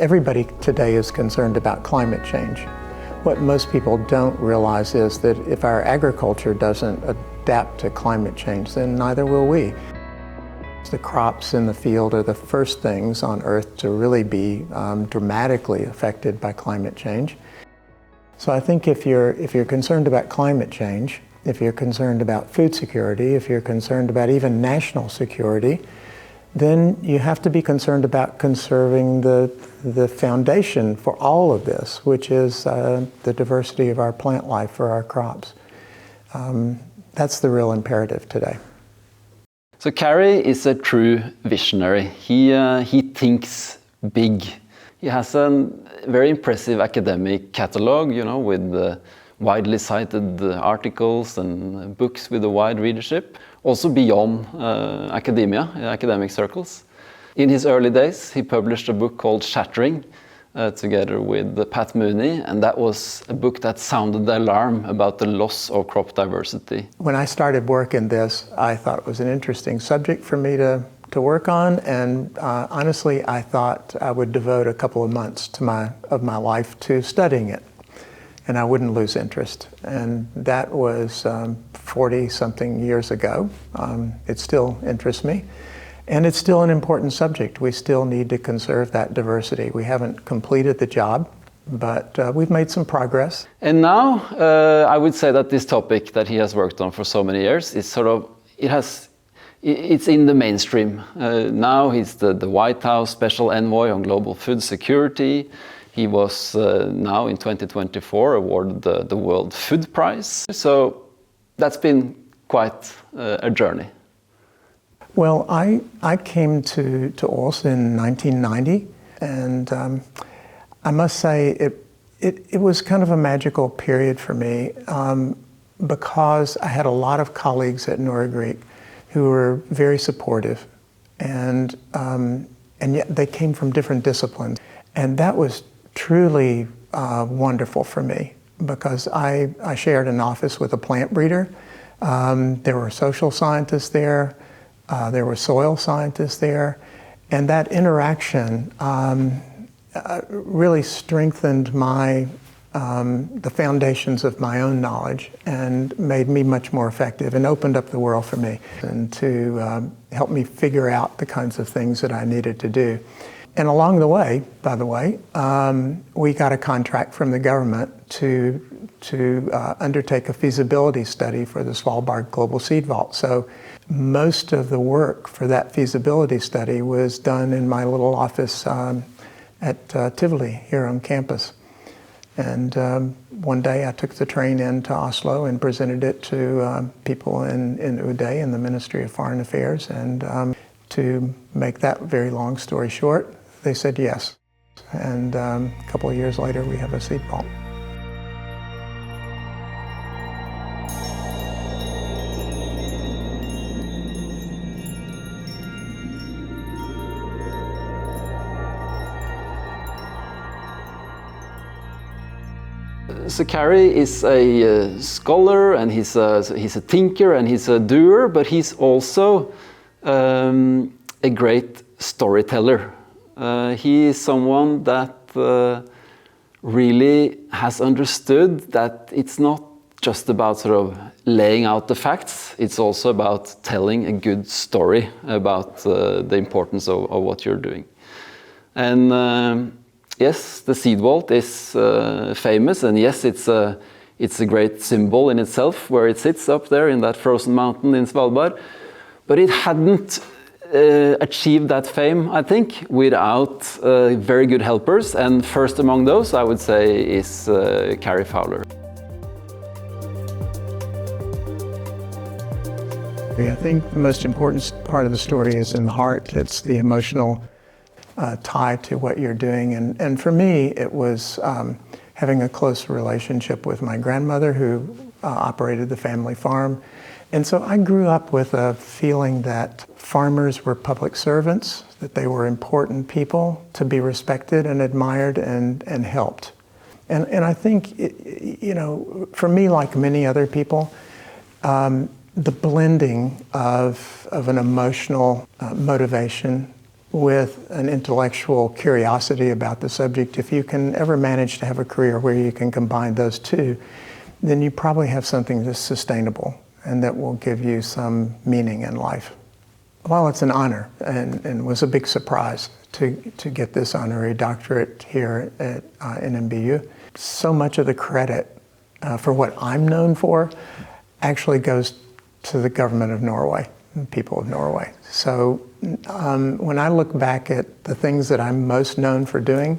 Everybody today is concerned about climate change. What most people don't realize is that if our agriculture doesn't adapt to climate change, then neither will we. The crops in the field are the first things on Earth to really be dramatically affected by climate change. So I think if you're concerned about climate change, if you're concerned about food security, if you're concerned about even national security, then you have to be concerned about conserving the foundation for all of this, which is the diversity of our plant life for our crops. That's the real imperative today. So Cary is a true visionary. He thinks big. He has a very impressive academic catalog, you know, with widely cited articles and books with a wide readership. Also beyond academia, academic circles. In his early days, he published a book called Shattering, together with Pat Mooney, and that was a book that sounded the alarm about the loss of crop diversity. When I started work in this, I thought it was an interesting subject for me to work on, and honestly, I thought I would devote a couple of months of my life to studying it, and I wouldn't lose interest. And that was 40-something years ago. It still interests me. And it's still an important subject. We still need to conserve that diversity. We haven't completed the job, but we've made some progress. And now, I would say that this topic that he has worked on for so many years is sort of, it's in the mainstream. Now he's the White House Special Envoy on Global Food Security. He was now in 2024 awarded the World Food Prize. So that's been quite a journey. Well, I came to OLS in 1990, and I must say it was kind of a magical period for me because I had a lot of colleagues at Noragric who were very supportive, and yet they came from different disciplines, and that was truly wonderful for me because I shared an office with a plant breeder. There were social scientists there. There were soil scientists there, and that interaction really strengthened the foundations of my own knowledge and made me much more effective and opened up the world for me and to help me figure out the kinds of things that I needed to do. And along the way, by the way, we got a contract from the government to undertake a feasibility study for the Svalbard Global Seed Vault. So most of the work for that feasibility study was done in my little office at Tivoli here on campus. And one day I took the train into Oslo and presented it to people in Uday in the Ministry of Foreign Affairs. And to make that very long story short, they said yes. And a couple of years later, we have a seed vault. So Cary is a scholar, and he's a thinker, and he's a doer, but he's also a great storyteller. He is someone that really has understood that it's not just about sort of laying out the facts, it's also about telling a good story about the importance of what you're doing. And yes, the seed vault is famous, and yes, it's a great symbol in itself where it sits up there in that frozen mountain in Svalbard. But it hadn't achieved that fame, I think, without very good helpers. And first among those, I would say, is Cary Fowler. I think the most important part of the story is in the heart. It's the emotional tie to what you're doing. And for me, it was having a close relationship with my grandmother who operated the family farm. And so I grew up with a feeling that farmers were public servants, that they were important people to be respected and admired and helped. And I think, you know, for me, like many other people, the blending of an emotional motivation with an intellectual curiosity about the subject, if you can ever manage to have a career where you can combine those two, then you probably have something that's sustainable and that will give you some meaning in life. Well, it's an honor and was a big surprise to get this honorary doctorate here at NMBU. So much of the credit for what I'm known for actually goes to the government of Norway, the people of Norway. So when I look back at the things that I'm most known for doing,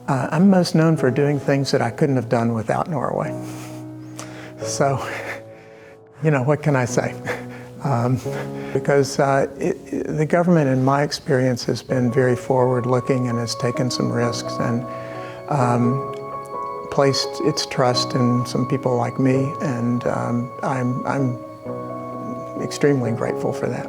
I'm most known for doing things that I couldn't have done without Norway. So, you know, what can I say? Because the government, in my experience, has been very forward-looking and has taken some risks and placed its trust in some people like me, and I'm extremely grateful for that.